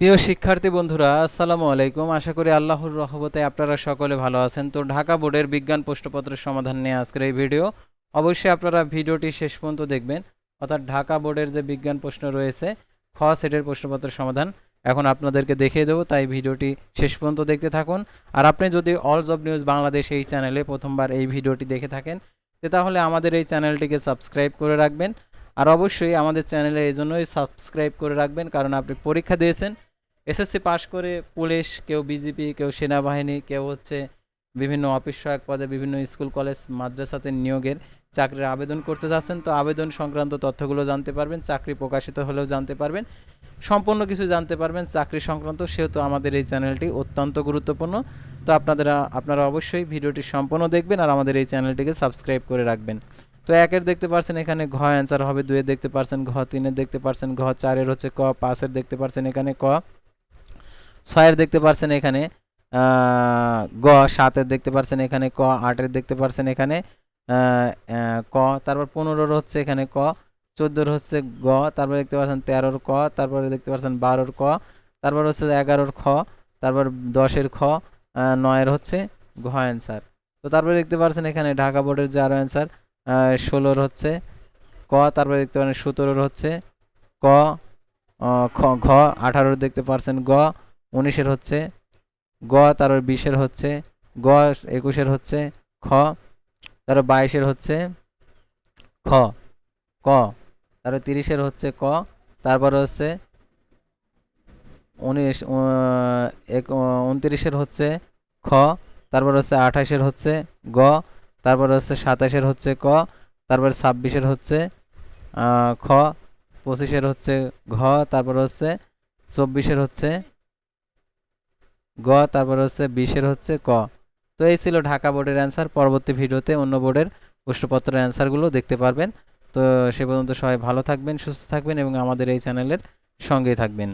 প্রিয় শিক্ষার্থী বন্ধুরা, আসসালামু আলাইকুম। আশা করি আল্লাহর রহমতে আপনারা সকলে ভালো আছেন। তো ঢাকা বোর্ডের বিজ্ঞান প্রশ্নপত্রের সমাধান নিয়ে আজকের এই ভিডিও। অবশ্যই আপনারা ভিডিওটি শেষ পর্যন্ত দেখবেন। অর্থাৎ ঢাকা বোর্ডের যে বিজ্ঞান প্রশ্ন রয়েছে খ সেটের প্রশ্নপত্রের সমাধান এখন আপনাদেরকে দেখিয়ে দেবো, তাই ভিডিওটি শেষ পর্যন্ত দেখতে থাকুন। আর আপনি যদি অল জব নিউজ বাংলাদেশ এই চ্যানেলে প্রথমবার এই ভিডিওটি দেখে থাকেন, তাহলে আমাদের এই চ্যানেলটিকে সাবস্ক্রাইব করে রাখবেন। আর অবশ্যই আমাদের চ্যানেলে এই জন্যই সাবস্ক্রাইব করে রাখবেন, কারণ আপনি পরীক্ষা দিয়েছেন, এসএসসি পাশ করে পুলিশ, কেউ বিজিপি, কেউ সেনাবাহিনী, কেউ হচ্ছে বিভিন্ন অফিস সহায়ক পদে বিভিন্ন স্কুল কলেজ মাদ্রাসাতে নিয়োগের চাকরির আবেদন করতে যাচ্ছেন। তো আবেদন সংক্রান্ত তথ্যগুলো জানতে পারবেন, চাকরি প্রকাশিত হলেও জানতে পারবেন, সম্পূর্ণ কিছু জানতে পারবেন চাকরি সংক্রান্ত। সেহেতু আমাদের এই চ্যানেলটি অত্যন্ত গুরুত্বপূর্ণ। তো আপনারা অবশ্যই ভিডিওটি সম্পূর্ণ দেখবেন আর আমাদের এই চ্যানেলটিকে সাবস্ক্রাইব করে রাখবেন। তো একের দেখতে পাচ্ছেন এখানে ঘ অ্যান্সার হবে, দুয়ের দেখতে পাচ্ছেন ঘ, তিনের দেখতে পাচ্ছেন ঘ, চারের হচ্ছে ক, পাঁচের দেখতে পাচ্ছেন এখানে ক, ছয়ের দেখতে পাচ্ছেন এখানে গ, সাতের দেখতে পাচ্ছেন এখানে ক, আটের দেখতে পাচ্ছেন এখানে ক, তারপর 15-র হচ্ছে এখানে ক, 14-র হচ্ছে গ, তারপর দেখতে পাচ্ছেন 13-র ক, তারপরে দেখতে পাচ্ছেন 12-র ক, তারপর হচ্ছে 11-র খ, তারপর 10-এর খ, 9-এর হচ্ছে ঘ অ্যান্সার। তো তারপরে দেখতে পাচ্ছেন এখানে ঢাকা বোর্ডের যে আরও অ্যান্সার 16-র হচ্ছে ক, তারপরে দেখতে পাচ্ছেন 17-র হচ্ছে ক, ঘ, 18-র দেখতে পাচ্ছেন গ, 19-এর হচ্ছে গ, তারপর 20-এর হচ্ছে গ, 21-এর হচ্ছে খ, তারপর 22-এর হচ্ছে খ, ক, তারপর 30-এর হচ্ছে ক, তারপর হচ্ছে 29-এর হচ্ছে খ, তারপর হচ্ছে 28-এর হচ্ছে গ, তারপর হচ্ছে 27-এর হচ্ছে ক, তারপর 26-এর হচ্ছে খ, 25-এর হচ্ছে ঘ, তারপর হচ্ছে 24-এর হচ্ছে গ, তারপর হচ্ছে 20-এর হচ্ছে ক। তো এই ছিল ঢাকা বোর্ডের অ্যান্সার। পরবর্তী ভিডিওতে অন্য বোর্ডের প্রশ্নপত্রের অ্যান্সারগুলো দেখতে পারবেন। তো সে পর্যন্ত সবাই ভালো থাকবেন, সুস্থ থাকবেন এবং আমাদের এই চ্যানেলের সঙ্গেই থাকবেন।